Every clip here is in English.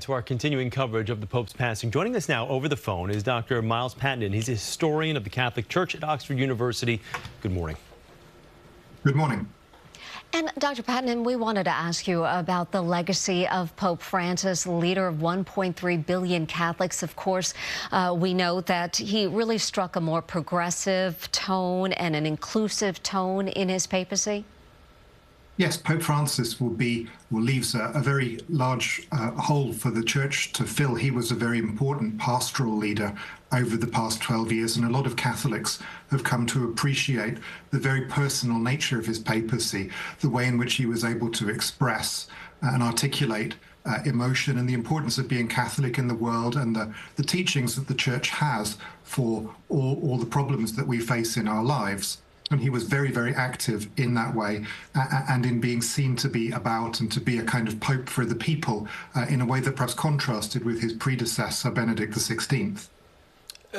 To our continuing coverage of the Pope's passing. Joining us now over the phone is Dr. Miles Pattenden. He's a historian of the Catholic Church at Oxford University. Good morning. Good morning. And Dr. Pattenden, we wanted to ask you about the legacy of Pope Francis, leader of 1.3 billion Catholics. Of course, we know that he really struck a more progressive tone and an inclusive tone in his papacy. Yes, Pope Francis leaves a very large hole for the Church to fill. He was a very important pastoral leader over the past 12 years, and a lot of Catholics have come to appreciate the very personal nature of his papacy, the way in which he was able to express and articulate emotion and the importance of being Catholic in the world, and the teachings that the Church has for all the problems that we face in our lives. And he was very, very active in that way and in being seen to be about and to be a kind of pope for the people in a way that perhaps contrasted with his predecessor, Benedict XVI.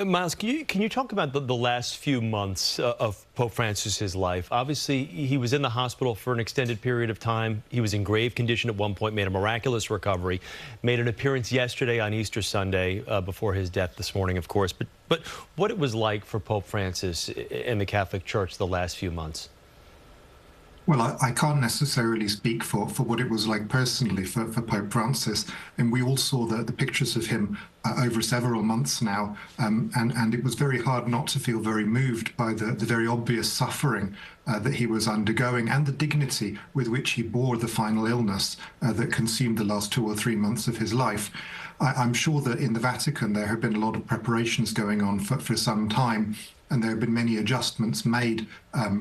Miles, can you talk about the last few months of Pope Francis's life? Obviously, he was in the hospital for an extended period of time. He was in grave condition at one point, made a miraculous recovery, made an appearance yesterday on Easter Sunday before his death this morning, of course. But what it was like for Pope Francis and the Catholic Church the last few months? Well, I can't necessarily speak for what it was like personally for Pope Francis. And we all saw the pictures of him over several months now. And it was very hard not to feel very moved by the very obvious suffering that he was undergoing and the dignity with which he bore the final illness that consumed the last 2 or 3 months of his life. I'm sure that in the Vatican there have been a lot of preparations going on for some time, and there have been many adjustments made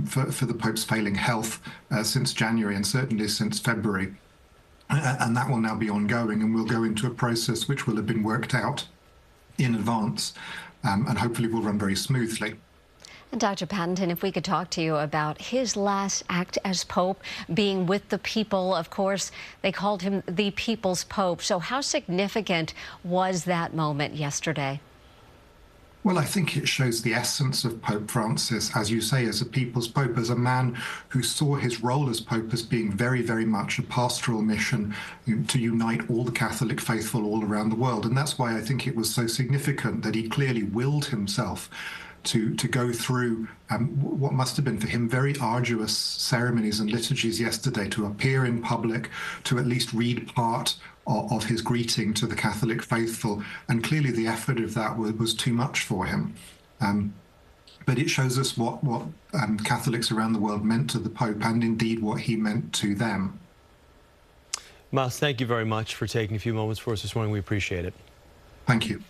for the Pope's failing health since January and certainly since February. And that will now be ongoing, and we'll go into a process which will have been worked out in advance and hopefully will run very smoothly. And Dr. Pattenden, if we could talk to you about his last act as Pope, being with the people. Of course, they called him the People's Pope. So how significant was that moment yesterday? Well, I think it shows the essence of Pope Francis, as you say, as a people's pope, as a man who saw his role as pope as being very, very much a pastoral mission to unite all the Catholic faithful all around the world. And that's why I think it was so significant that he clearly willed himself to go through what must have been for him very arduous ceremonies and liturgies yesterday, to appear in public, to at least read part of his greeting to the Catholic faithful. And clearly the effort of that was too much for him. But it shows us what Catholics around the world meant to the Pope, and indeed what he meant to them. Miles, thank you very much for taking a few moments for us this morning. We appreciate it. Thank you.